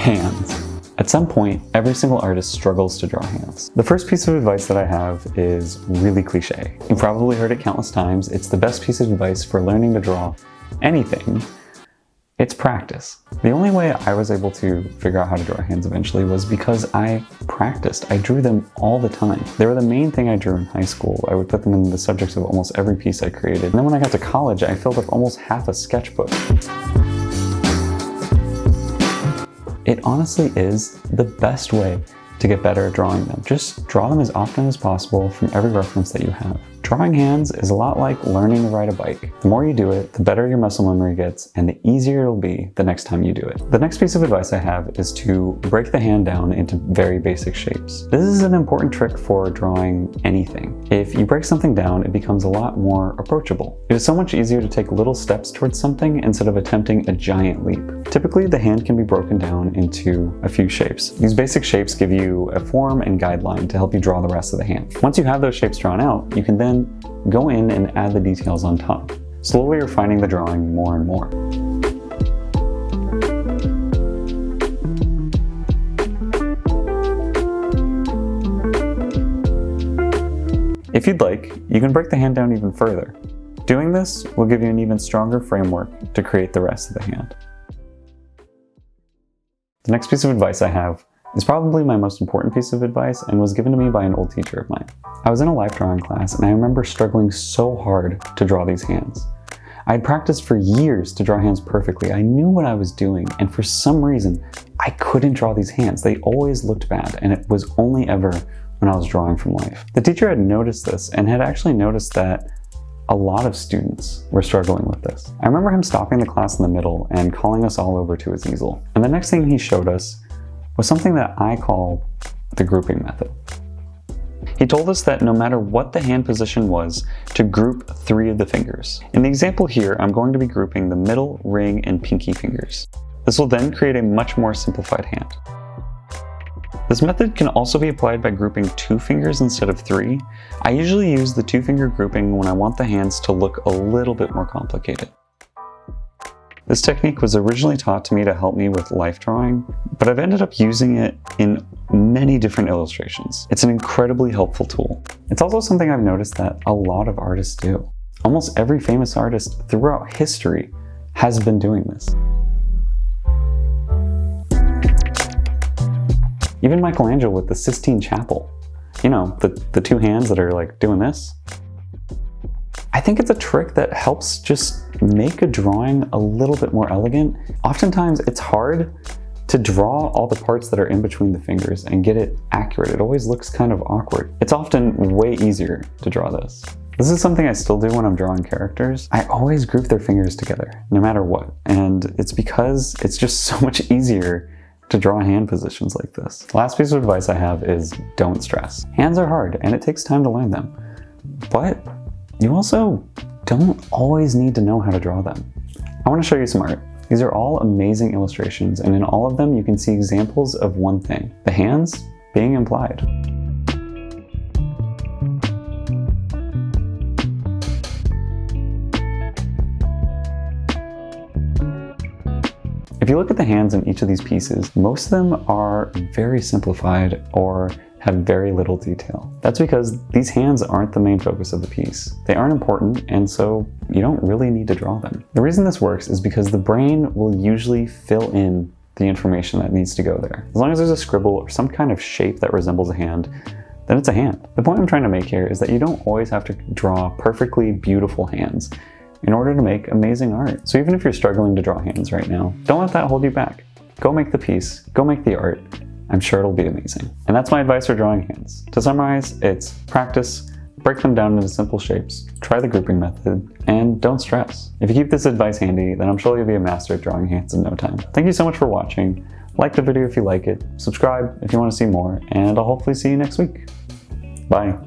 Hands. At some point, every single artist struggles to draw hands. The first piece of advice that I have is really cliche. You've probably heard it countless times. It's the best piece of advice for learning to draw anything. It's practice. The only way I was able to figure out how to draw hands eventually was because I practiced. I drew them all the time. They were the main thing I drew in high school. I would put them in the subjects of almost every piece I created. And then when I got to college, I filled up almost half a sketchbook. It honestly is the best way to get better at drawing them. Just draw them as often as possible from every reference that you have. Drawing hands is a lot like learning to ride a bike. The more you do it, the better your muscle memory gets, and the easier it'll be the next time you do it. The next piece of advice I have is to break the hand down into very basic shapes. This is an important trick for drawing anything. If you break something down, it becomes a lot more approachable. It is so much easier to take little steps towards something instead of attempting a giant leap. Typically, the hand can be broken down into a few shapes. These basic shapes give you a form and guideline to help you draw the rest of the hand. Once you have those shapes drawn out, you can then go in and add the details on top, slowly refining the drawing more and more. If you'd like, you can break the hand down even further. Doing this will give you an even stronger framework to create the rest of the hand. The next piece of advice I have is probably my most important piece of advice and was given to me by an old teacher of mine. I was in a life drawing class and I remember struggling so hard to draw these hands. I had practiced for years to draw hands perfectly. I knew what I was doing, and for some reason, I couldn't draw these hands. They always looked bad, and it was only ever when I was drawing from life. The teacher had noticed this and had actually noticed that a lot of students were struggling with this. I remember him stopping the class in the middle and calling us all over to his easel. And the next thing he showed us was something that I call the grouping method. He told us that no matter what the hand position was, to group 3 of the fingers. In the example here, I'm going to be grouping the middle, ring, and pinky fingers. This will then create a much more simplified hand. This method can also be applied by grouping 2 fingers instead of 3. I usually use the 2-finger grouping when I want the hands to look a little bit more complicated. This technique was originally taught to me to help me with life drawing, but I've ended up using it in many different illustrations. It's an incredibly helpful tool. It's also something I've noticed that a lot of artists do. Almost every famous artist throughout history has been doing this. Even Michelangelo with the Sistine Chapel. You know, the 2 hands that are like doing this. I think it's a trick that helps just make a drawing a little bit more elegant. Oftentimes it's hard to draw all the parts that are in between the fingers and get it accurate. It always looks kind of awkward. It's often way easier to draw this. This is something I still do when I'm drawing characters. I always group their fingers together, no matter what. And it's because it's just so much easier to draw hand positions like this. The last piece of advice I have is don't stress. Hands are hard and it takes time to learn them. But you also don't always need to know how to draw them. I want to show you some art. These are all amazing illustrations, and in all of them you can see examples of one thing: the hands being implied. If you look at the hands in each of these pieces, most of them are very simplified or have very little detail. That's because these hands aren't the main focus of the piece. They aren't important, and so you don't really need to draw them. The reason this works is because the brain will usually fill in the information that needs to go there. As long as there's a scribble or some kind of shape that resembles a hand, then it's a hand. The point I'm trying to make here is that you don't always have to draw perfectly beautiful hands in order to make amazing art. So even if you're struggling to draw hands right now, don't let that hold you back. Go make the piece, go make the art. I'm sure it'll be amazing. And that's my advice for drawing hands. To summarize, it's practice, break them down into simple shapes, try the grouping method, and don't stress. If you keep this advice handy, then I'm sure you'll be a master at drawing hands in no time. Thank you so much for watching. Like the video if you like it, subscribe if you want to see more, and I'll hopefully see you next week. Bye.